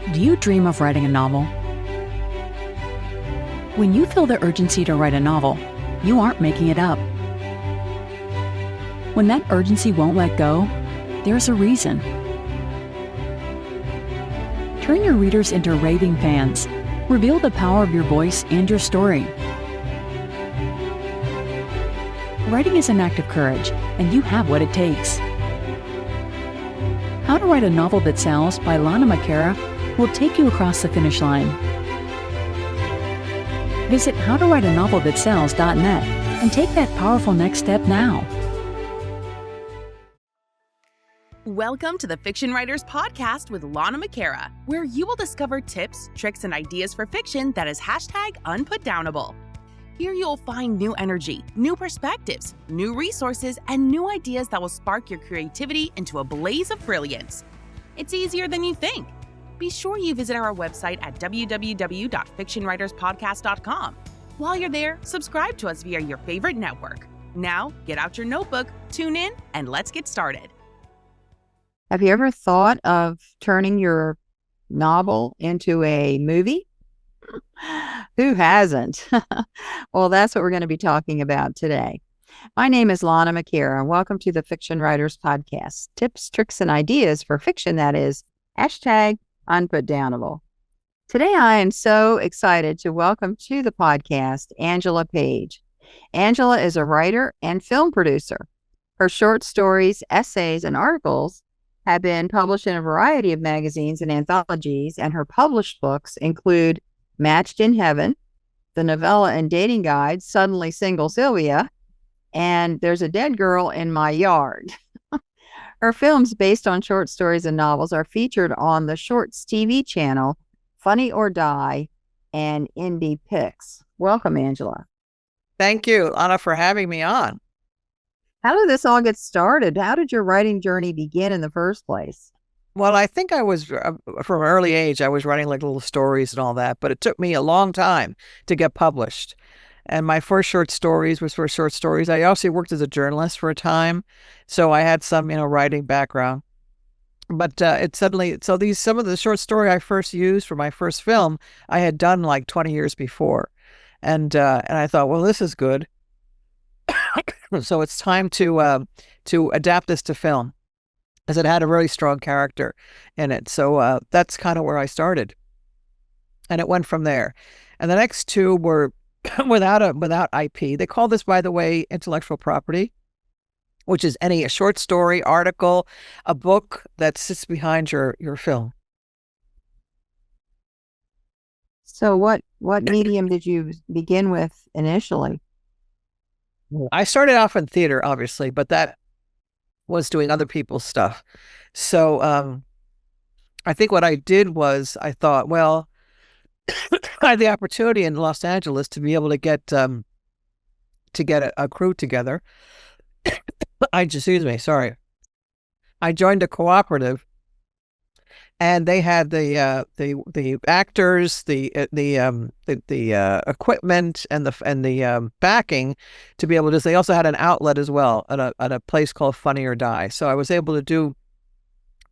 Do you dream of writing a novel? When you feel the urgency to write a novel, you aren't making it up. When that urgency won't let go, there's a reason. Turn your readers into raving fans. Reveal the power of your voice and your story. Writing is an act of courage, and you have what it takes. How to Write a Novel That Sells by Lana McAra will take you across the finish line. Visit howtowriteanovelthatsells.net and take that powerful next step now. Welcome to the Fiction Writers Podcast with Lana McAra, where you will discover tips, tricks, and ideas for fiction that is #unputdownable. Here you'll find new energy, new perspectives, new resources, and new ideas that will spark your creativity into a blaze of brilliance. It's easier than you think. Be sure you visit our website at www.fictionwriterspodcast.com. While you're there, subscribe to us via your favorite network. Now, get out your notebook, tune in, and let's get started. Have you ever thought of turning your novel into a movie? Who hasn't? Well, that's what we're going to be talking about today. My name is Lana McAra, and welcome to the Fiction Writers Podcast. Tips, tricks, and ideas for fiction that is #unputdownable. Today, I am so excited to welcome to the podcast Angela Page. Angela is a writer and film producer. Her short stories, essays, and articles have been published in a variety of magazines and anthologies, and her published books include Matched in Heaven, the novella and dating guide, Suddenly Single Sylvia, and There's a Dead Girl in My Yard. Her films based on short stories and novels are featured on the Shorts TV channel, FunnyorDie, and Indiepix. Welcome, Angela. Thank you, Anna, for having me on. How did this all get started? How did your writing journey begin in the first place? Well, I think I was, from an early age, I was writing like little stories and all that, but it took me a long time to get published. And my first short stories was first short stories. I also worked as a journalist for a time, so I had some, writing background. But some of the short story I first used for my first film, I had done like 20 years before. And I thought, well, this is good. So it's time to adapt this to film, as it had a really strong character in it. So that's kind of where I started, and it went from there. And the next two were without IP. They call this, by the way, intellectual property, which is a short story, article, a book that sits behind your film. So what medium did you begin with initially? I started off in theater, obviously, but that was doing other people's stuff. So I think what I did was I thought, well, I had the opportunity in Los Angeles to be able to get a crew together. I joined a cooperative, and they had the actors, the equipment, and the backing to be able to. They also had an outlet as well at a place called FunnyorDie. So I was able to do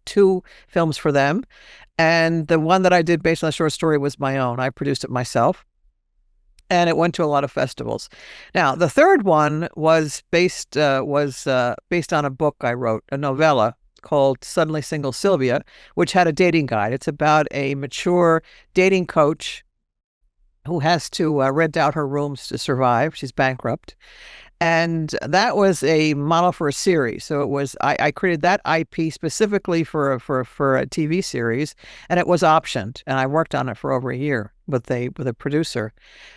2 films for them, and the one that I did based on a short story was my own. I produced it myself, and it went to a lot of festivals. Now, the third one was based on a book I wrote, a novella called Suddenly Single Sylvia, which had a dating guide. It's about a mature dating coach who has to rent out her rooms to survive. She's bankrupt. And that was a model for a series. So it was, I created that IP specifically for a TV series, and it was optioned. And I worked on it for over a year with a producer.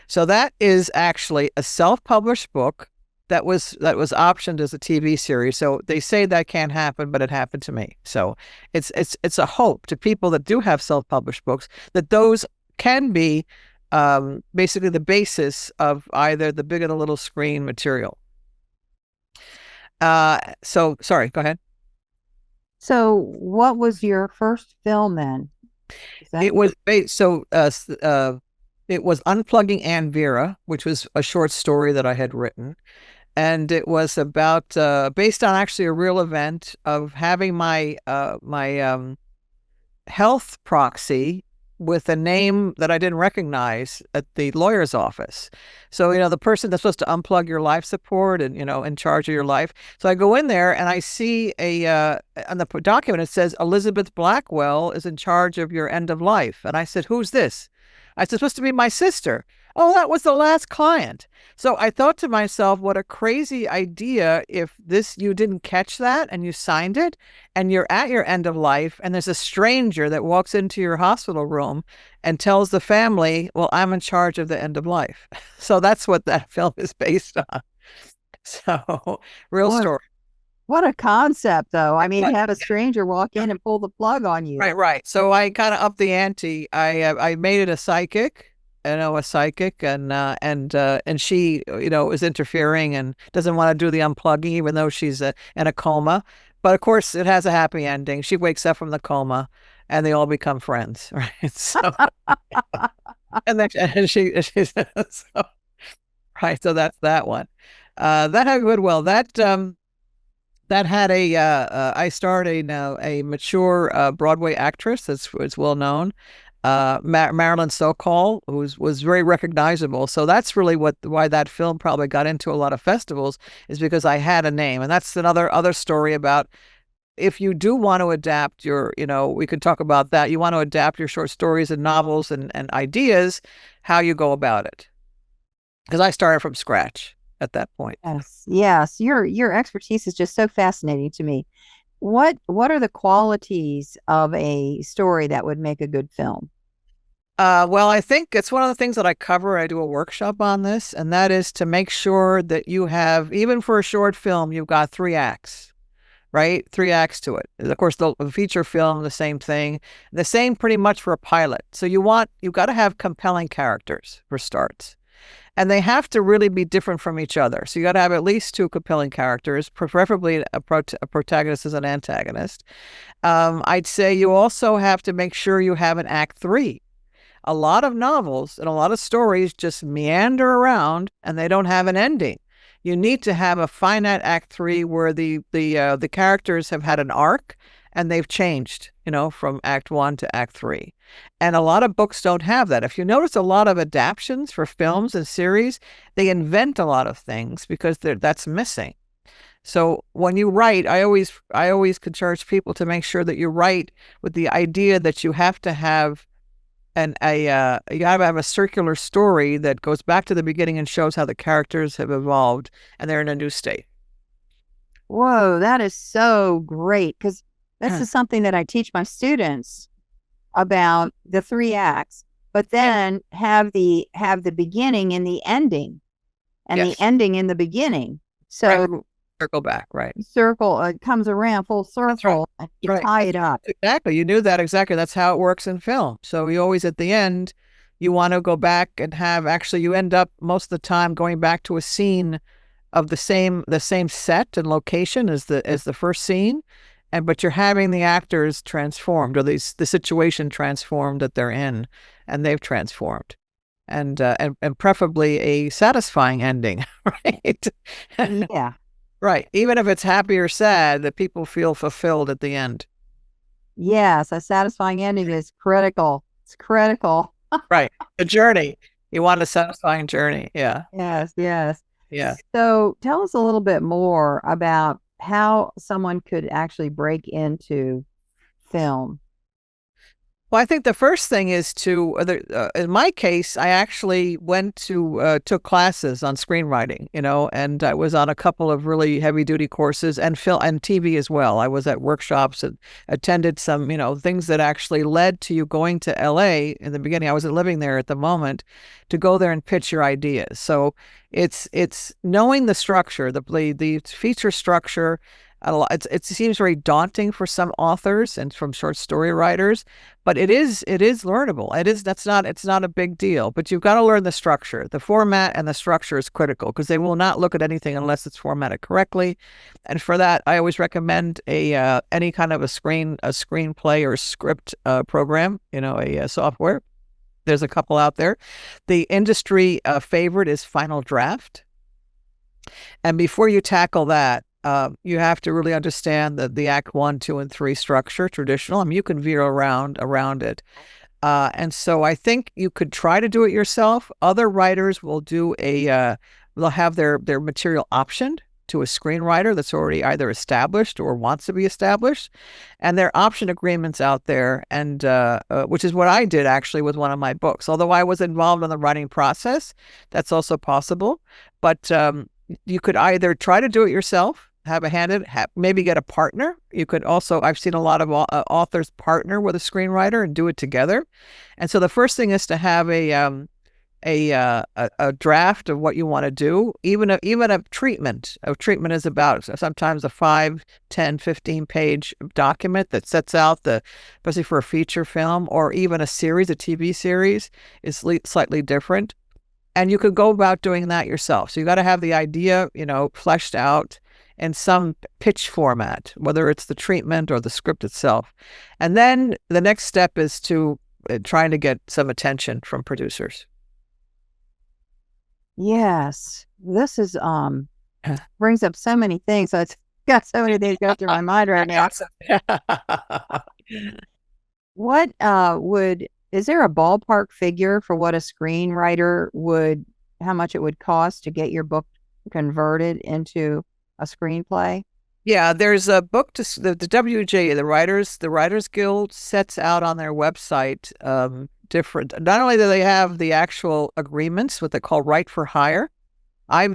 So that is actually a self-published book that was optioned as a TV series. So they say that can't happen, but it happened to me. So it's a hope to people that do have self-published books that those can be basically the basis of either the big and the little screen material. So sorry, go ahead. So what was your first film then? It was it was Unplugging Aunt Vera, which was a short story that I had written. And it was about, based on actually a real event of having my health proxy with a name that I didn't recognize at the lawyer's office. So, the person that's supposed to unplug your life support and, in charge of your life. So I go in there and I see on the document, it says Elizabeth Blackwell is in charge of your end of life. And I said, who's this? I said, supposed to be my sister. Oh, that was the last client. So I thought to myself, what a crazy idea if you didn't catch that and you signed it and you're at your end of life and there's a stranger that walks into your hospital room and tells the family, well, I'm in charge of the end of life. So that's what that film is based on. So real story. What a concept, though. I mean, have a stranger walk in and pull the plug on you. Right. So I kind of upped the ante. I made it a psychic. A psychic, and she, is interfering and doesn't want to do the unplugging, even though she's in a coma. But of course, it has a happy ending. She wakes up from the coma, and they all become friends, right? So, she's so, right. So that's that one. That had goodwill. That had I starred a mature Broadway actress that's well known. Marilyn Sokol, who was very recognizable. So that's really why that film probably got into a lot of festivals, is because I had a name. And that's another story about if you do want to adapt your, we could talk about that. You want to adapt your short stories and novels and ideas, how you go about it. Because I started from scratch at that point. Yes. Your expertise is just so fascinating to me. What are the qualities of a story that would make a good film? Well, I think it's one of the things that I cover. I do a workshop on this, and that is to make sure that you have, even for a short film, you've got 3 acts, right? 3 acts to it. Of course, the feature film, the same thing. The same pretty much for a pilot. So you've got to have compelling characters for starts. And they have to really be different from each other. So you got to have at least 2 compelling characters, preferably a protagonist as an antagonist. I'd say you also have to make sure you have an act 3. A lot of novels and a lot of stories just meander around and they don't have an ending. You need to have a finite act 3 where the characters have had an arc and they've changed, from act 1 to act 3. And a lot of books don't have that. If you notice a lot of adaptions for films and series, they invent a lot of things because that's missing. So when you write, I always encourage people to make sure that you write with the idea that you have to have you have to have a circular story that goes back to the beginning and shows how the characters have evolved and they're in a new state. Whoa, that is so great, because this is something that I teach my students about, the 3 acts, but then have the beginning and the ending, and the ending in the beginning. So circle back, right? Circle comes around full circle. Right. You tie it up. Exactly. You knew that exactly. That's how it works in film. So you always at the end, you want to go back and you end up most of the time going back to a scene of the same set and location as the first scene. But you're having the actors transformed, or the situation transformed that they're in, and they've transformed, and preferably a satisfying ending, right? Yeah, right. Even if it's happy or sad, that people feel fulfilled at the end. Yes, a satisfying ending is critical. It's critical. Right. The journey. You want a satisfying journey. Yeah. Yes. Yeah. So tell us a little bit more about how someone could actually break into film. Well, I think the first thing is in my case, I actually took classes on screenwriting, and I was on a couple of really heavy duty courses and film and TV as well. I was at workshops and attended some, things that actually led to you going to LA in the beginning. I wasn't living there at the moment, to go there and pitch your ideas. So it's knowing the structure, the feature structure. It seems very daunting for some authors and from short story writers, but it is learnable. It's not a big deal, but you've got to learn the structure. The format and the structure is critical, because they will not look at anything unless it's formatted correctly. And for that, I always recommend any kind of a screenplay or script program, a software. There's a couple out there. The industry favorite is Final Draft. And before you tackle that, You have to really understand the act 1, 2, and 3 structure, traditional. I mean, you can veer around it. And so I think you could try to do it yourself. Other writers will do they'll have their material optioned to a screenwriter that's already either established or wants to be established. And there are option agreements out there, and which is what I did actually with one of my books. Although I was involved in the writing process, that's also possible. But you could either try to do it yourself, have a hand in it, maybe get a partner. You could also, I've seen a lot of authors partner with a screenwriter and do it together. And so the first thing is to have a draft of what you want to do, even a treatment. A treatment is about sometimes a 5, 10, 15-page document that sets out especially for a feature film or even a TV series is slightly different. And you could go about doing that yourself. So you got to have the idea, fleshed out in some pitch format, whether it's the treatment or the script itself. And then the next step is to trying to get some attention from producers. Yes, this is brings up so many things. So it's got so many things going through my mind right now. What is there a ballpark figure for what a screenwriter how much it would cost to get your book converted into a screenplay? Yeah, there's a book to the WJ, the Writers Guild sets out on their website different. Not only do they have the actual agreements, what they call right for hire. I've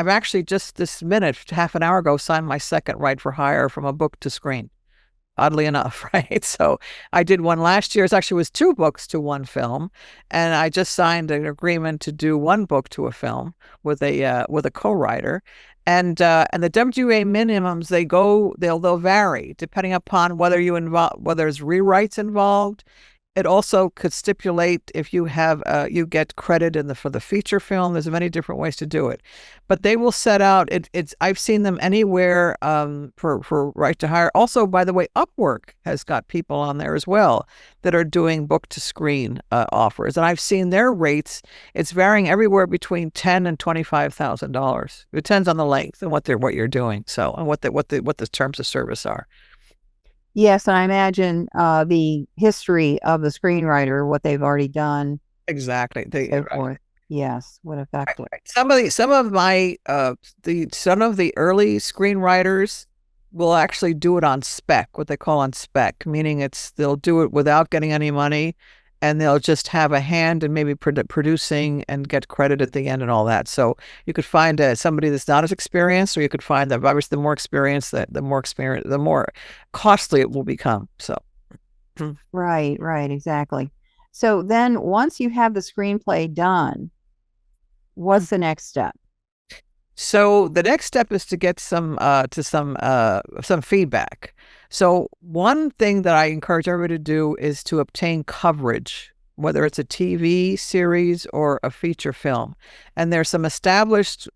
actually just this minute, half an hour ago, signed my second right for hire from a book to screen. Oddly enough, right? So I did one last year. It actually was 2 books to 1 film, and I just signed an agreement to do 1 book to a film with a co-writer. And the WA minimums they'll vary depending upon whether there's rewrites involved. It also could stipulate if you have you get credit for the feature film. There's many different ways to do it, but they will set out. I've seen them anywhere for right to hire. Also, by the way, Upwork has got people on there as well that are doing book to screen offers, and I've seen their rates. It's varying everywhere between $10,000 and $25,000. It depends on the length and what you're doing. So and what the terms of service are. Yes, and I imagine the history of the screenwriter, what they've already done. Exactly. So forth. Yes, what affect it. Some of the early screenwriters will actually do it on spec, what they call on spec, meaning they'll do it without getting any money, and they'll just have a hand in maybe producing and get credit at the end and all that. So you could find somebody that's not as experienced, or you could find that obviously the more experienced, the more costly it will become. So, right, exactly. So then, once you have the screenplay done, what's the next step? So the next step is to get some feedback. So one thing that I encourage everybody to do is to obtain coverage, whether it's a TV series or a feature film. And there's some established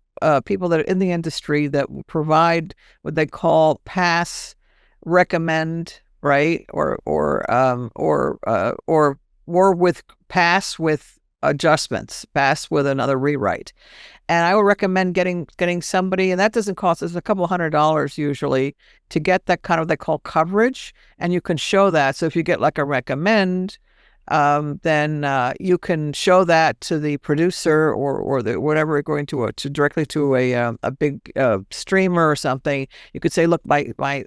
people that are in the industry that provide what they call pass, recommend, right, or with pass with adjustments, pass with another rewrite. And I would recommend getting somebody, and that doesn't cost us a couple $100 usually, to get that kind of they call coverage, and you can show that. So if you get like a recommend, then you can show that to the producer or the whatever you're going to directly to a big streamer or something. You could say, look, my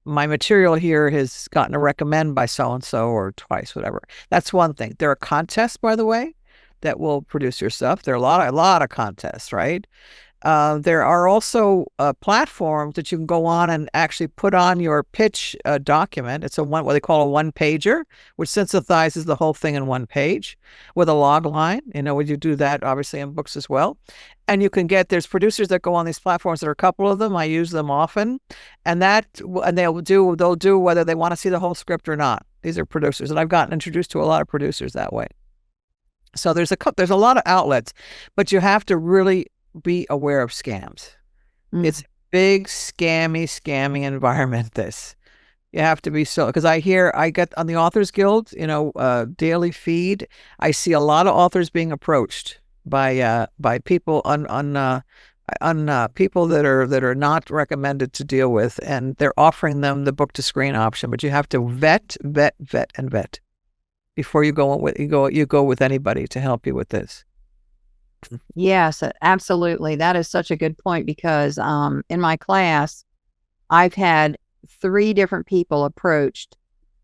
material here has gotten a recommend by so-and-so or twice, whatever. That's one thing. There are contests, by the way, that will produce your stuff. There are a lot of contests, right? There are also platforms that you can go on and actually put on your pitch document. It's what they call a one-pager, which synthesizes the whole thing in one page with a log line. Would you do that obviously in books as well? And there's producers that go on these platforms. There are a couple of them. I use them often, and they'll do whether they want to see the whole script or not. These are producers, and I've gotten introduced to a lot of producers that way. So there's a lot of outlets, but you have to really be aware of scams. It's a big scammy environment. You have to be because I get on the Authors Guild, daily feed. I see a lot of authors being approached by people on people that are not recommended to deal with, and they're offering them the book to screen option, but you have to vet before you go with anybody to help you with this. Yes, absolutely. That is such a good point because in my class, I've had 3 different people approached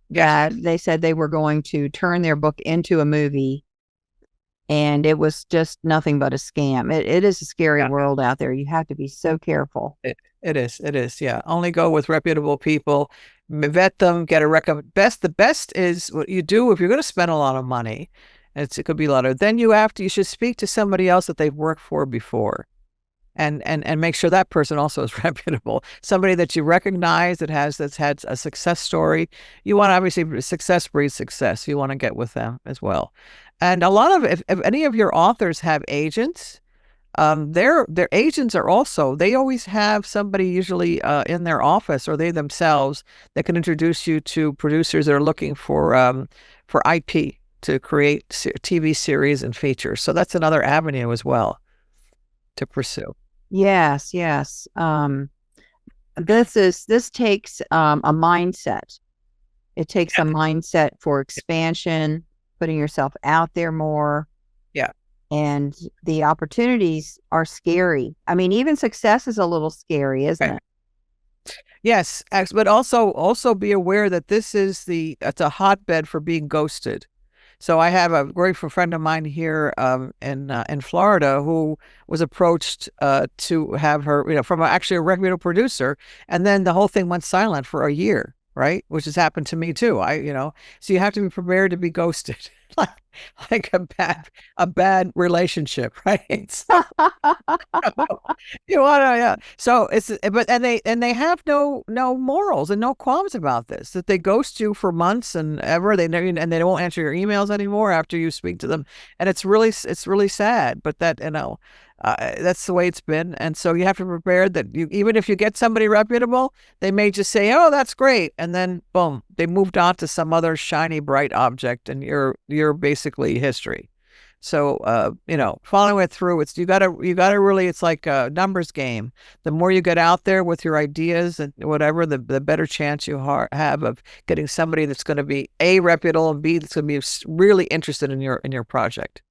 that they said they were going to turn their book into a movie, and it was just nothing but a scam. It is a scary world out there. You have to be so careful. It is. Yeah. Only go with reputable people, vet them, get a the best is what you do if you're going to spend a lot of money. It could be a lot of, then you should speak to somebody else that they've worked for before, and make sure that person also is reputable. Somebody that you recognize that's had a success story. You want to, obviously, success breeds success. You want to get with them as well. And a lot of, if any of your authors have agents, their agents are also, they always have somebody usually in their office, or they themselves, that can introduce you to producers that are looking for IP to create TV series and features. So that's another avenue as well to pursue. Yes. This takes a mindset. It takes a mindset for expansion, putting yourself out there more. Yeah. And the opportunities are scary. I mean, even success is a little scary, isn't it? Yes, but also be aware that it's a hotbed for being ghosted. So I have a great friend of mine here in Florida who was approached to have her, from actually a reputable producer, and then the whole thing went silent for a year, right? Which has happened to me too. So you have to be prepared to be ghosted, like a bad relationship, right? So, you want to, yeah. So they have no morals and no qualms about this. That they ghost you for months and ever. They won't answer your emails anymore after you speak to them, and it's really sad. But that's the way it's been, and so you have to prepare that even if you get somebody reputable, they may just say, "Oh, that's great," and then boom, they moved on to some other shiny, bright object, and you're basically history. So, following it through, you gotta really, it's like a numbers game. The more you get out there with your ideas and whatever, the better chance you have of getting somebody that's going to be A, reputable, and B, that's going to be really interested in your project.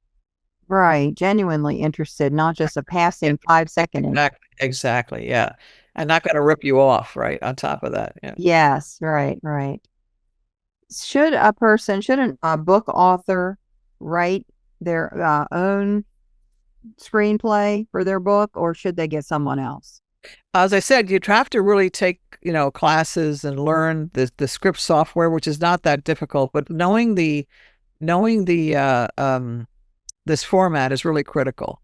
Right. Genuinely interested, not just a passing 5-second. Exactly. Yeah. And not going to rip you off, right? On top of that. Yeah. Yes. Right. Should a book author write their own screenplay for their book, or should they get someone else? As I said, you'd have to really take, classes and learn the script software, which is not that difficult, but knowing this format is really critical.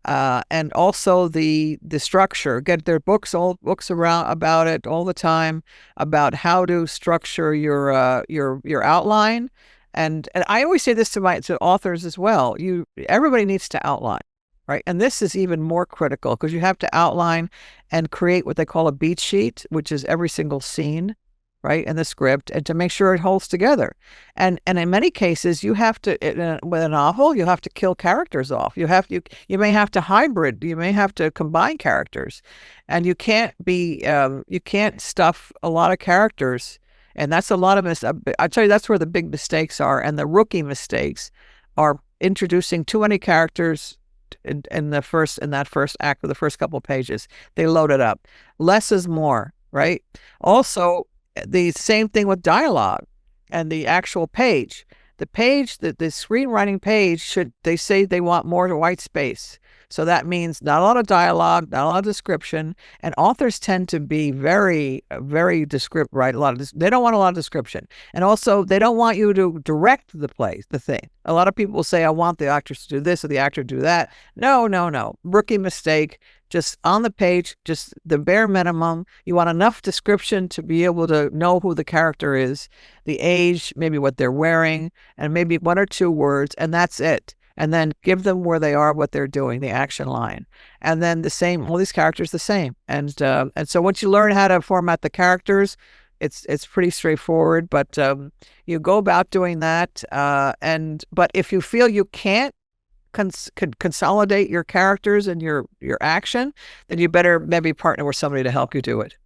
And also the structure. Get their books around about it all the time, about how to structure your outline. And I always say this to authors as well. Everybody needs to outline, right? And this is even more critical because you have to outline and create what they call a beat sheet, which is every single scene, right, in the script, and to make sure it holds together. And in many cases, you have to, with a novel, you have to kill characters off. You may have to hybrid. You may have to combine characters, and you can't stuff a lot of characters. And that's a lot of I tell you, that's where the big mistakes are, and the rookie mistakes are introducing too many characters in that first act, or the first couple of pages. They load it up. Less is more, right? Also, the same thing with dialogue and the actual page. The screenwriting page they say they want more white space. So that means not a lot of dialogue, not a lot of description. And authors tend to be very, very descriptive, right? They don't want a lot of description. And also, they don't want you to direct the thing. A lot of people will say, I want the actors to do this or the actor to do that. No. Rookie mistake. Just on the page, just the bare minimum. You want enough description to be able to know who the character is, the age, maybe what they're wearing, and maybe 1 or 2 words, and that's it. And then give them where they are, what they're doing, the action line. And then all these characters the same. And so once you learn how to format the characters, it's pretty straightforward. But you go about doing that. But if you feel you can't could consolidate your characters and your action, then you better maybe partner with somebody to help you do it.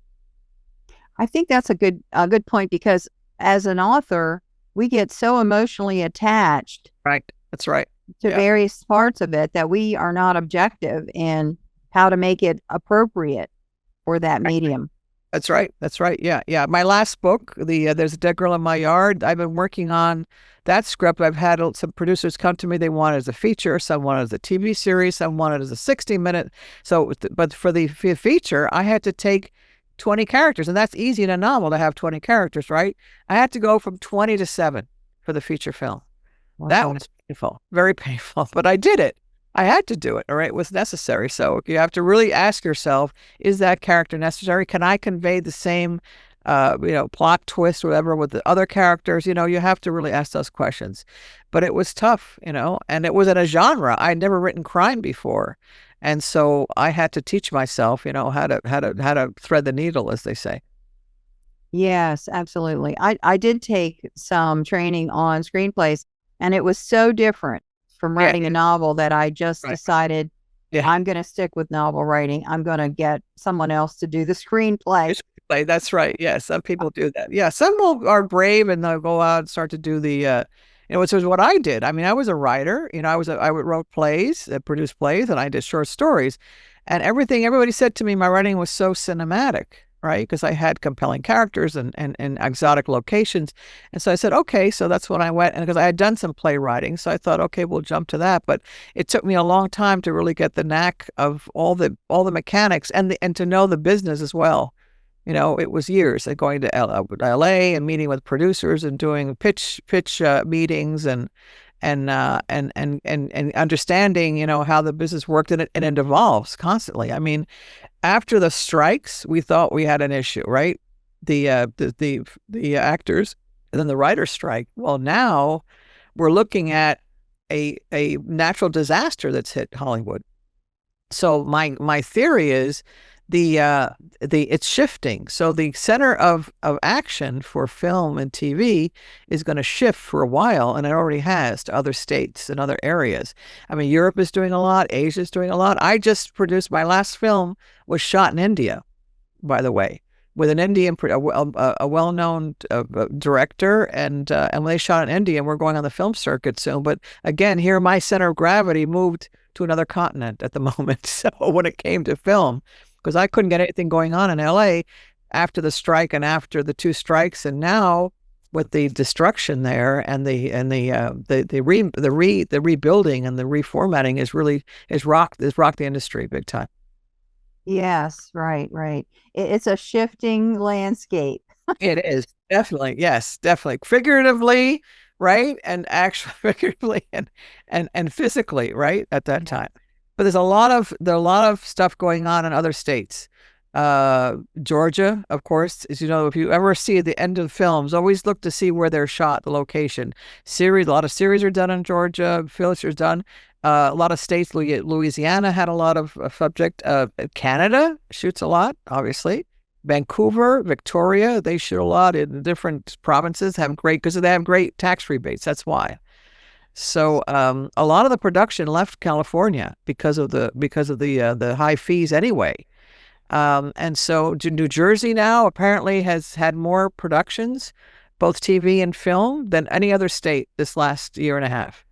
I think that's a good point, because as an author, we get so emotionally attached. Right. That's right. To various parts of it that we are not objective in how to make it appropriate for that medium. That's right. That's right. Yeah. Yeah. My last book, There's a Dead Girl in My Yard, I've been working on that script. I've had some producers come to me. They want it as a feature. Some want it as a TV series. Some want it as a 60-minute. So, but for the feature, I had to take 20 characters, and that's easy in a novel to have 20 characters, right? I had to go from 20 to 7 for the feature film. Wow. That was painful, very painful, but I did it. I had to do it, all right? It was necessary. So you have to really ask yourself, is that character necessary? Can I convey the same, plot twist or whatever with the other characters? You have to really ask those questions. But it was tough, and it was in a genre. I'd never written crime before. And so I had to teach myself, how to thread the needle, as they say. Yes, absolutely. I did take some training on screenplays, and it was so different from writing a novel that I just decided I'm going to stick with novel writing. I'm going to get someone else to do the screenplay. That's right. Yeah, some people do that. Yeah, some are brave and they'll go out and start to do the, which was what I did. I mean, I was a writer. I wrote plays, produced plays, and I did short stories. And everybody said to me, my writing was so cinematic, right? Because I had compelling characters and exotic locations. And so I said, okay, so that's when I went. And because I had done some playwriting, so I thought, okay, we'll jump to that. But it took me a long time to really get the knack of all the mechanics and to know the business as well. It was years of going to LA and meeting with producers and doing pitch meetings and understanding, how the business worked, and it evolves constantly. I mean, after the strikes, we thought we had an issue, right? The actors, and then the writer's strike. Well, now we're looking at a natural disaster that's hit Hollywood. So my theory is it's shifting. So the center of action for film and TV is going to shift for a while, and it already has, to other states and other areas. I mean, Europe is doing a lot, Asia is doing a lot. I just produced, my last film was shot in India, by the way, with an Indian, a well-known director, and when they shot in India, and we're going on the film circuit soon. But again, here my center of gravity moved to another continent at the moment. So when it came to film, because I couldn't get anything going on in LA after the strike and after the 2 strikes, and now with the destruction there and the rebuilding and the reformatting has rocked the industry big time. Yes, right. It's a shifting landscape. It is, definitely. Yes, definitely. Figuratively, right, and actually figuratively and physically, right, at that time. But there's a lot of stuff going on in other states. Georgia, of course, as you know, if you ever see the end of films, always look to see where they're shot, the location. A lot of series are done in Georgia. Films are done. A lot of states, Louisiana had a lot of subject. Canada shoots a lot, obviously. Vancouver, Victoria, they shoot a lot in different provinces. Because they have great tax rebates. That's why. So a lot of the production left California because of the high fees anyway. And so New Jersey now apparently has had more productions, both TV and film, than any other state this last year and a half,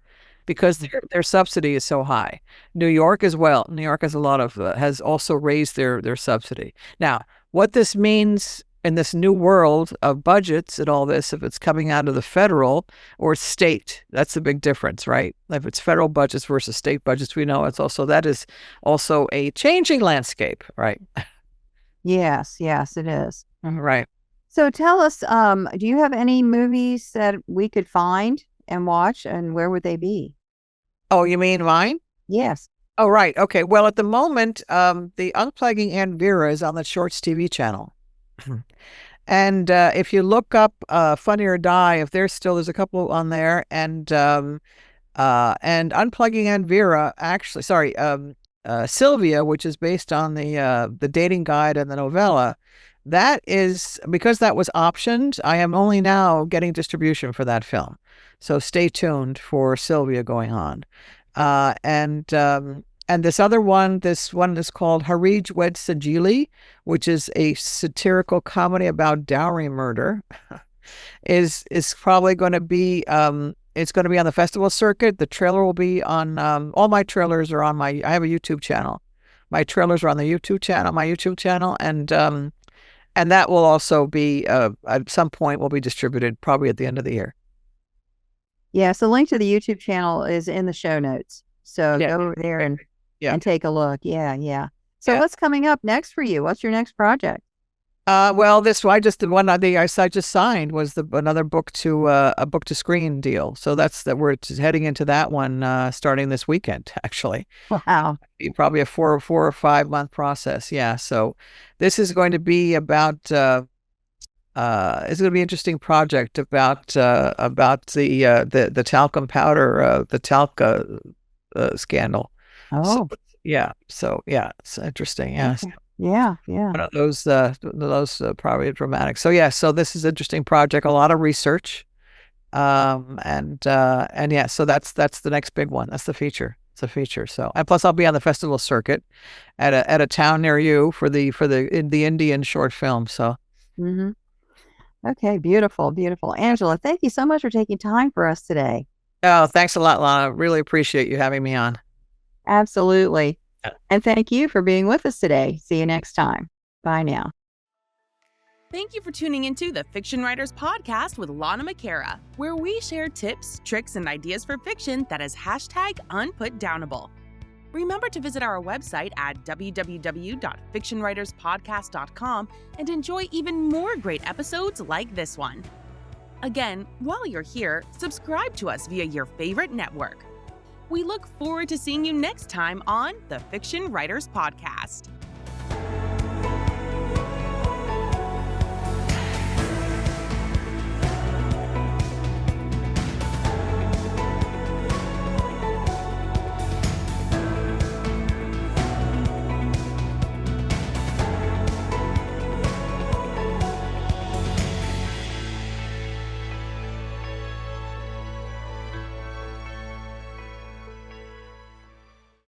because their subsidy is so high. New York as well. New York has has also raised their subsidy. Now, what this means in this new world of budgets and all this, if it's coming out of the federal or state, that's the big difference, right? If it's federal budgets versus state budgets, we know that is also a changing landscape, right? Yes, it is. Right. So tell us, do you have any movies that we could find and watch, and where would they be? Oh, you mean mine? Yes. Oh, right. Okay. Well, at the moment, the Unplugging Aunt Vera is on the Shorts TV channel. And if you look up FunnyorDie, if there's a couple on there, and Unplugging Aunt Vera, actually, sorry, Sylvia, which is based on the dating guide and the novella, that is, because that was optioned, I am only now getting distribution for that film. So stay tuned for Sylvia going on. And this other one, this one is called Harij Wed Sajili, which is a satirical comedy about dowry murder. is probably going to be it's going to be on the festival circuit. The trailer will be on all my trailers are on I have a YouTube channel. My trailers are on the my YouTube channel, and that will also be at some point will be distributed probably at the end of the year. Yes, the link to the YouTube channel is in the show notes. So go over there and take a look. Yeah. So what's coming up next for you? What's your next project? Well, the one I just signed was another book to screen deal. So we're heading into that one starting this weekend, actually. Wow. Probably a 4 or 5 month process. Yeah. So this is going to be about it's going to be an interesting project about the talcum powder, the talc scandal. Oh. So it's interesting. Yeah. Okay. Yeah. One of those probably dramatic. So this is an interesting project, a lot of research. So that's the next big one. That's the feature. It's a feature. So, and plus I'll be on the festival circuit at a town near you for the Indian short film. So. Mm-hmm. Okay. Beautiful. Angela, thank you so much for taking time for us today. Oh, thanks a lot, Lana. Really appreciate you having me on. Absolutely. And thank you for being with us today. See you next time. Bye now. Thank you for tuning into the Fiction Writers Podcast with Lana McAra, where we share tips, tricks, and ideas for fiction that is #unputdownable. Remember to visit our website at www.fictionwriterspodcast.com and enjoy even more great episodes like this one. Again, while you're here, subscribe to us via your favorite network. We look forward to seeing you next time on the Fiction Writers Podcast.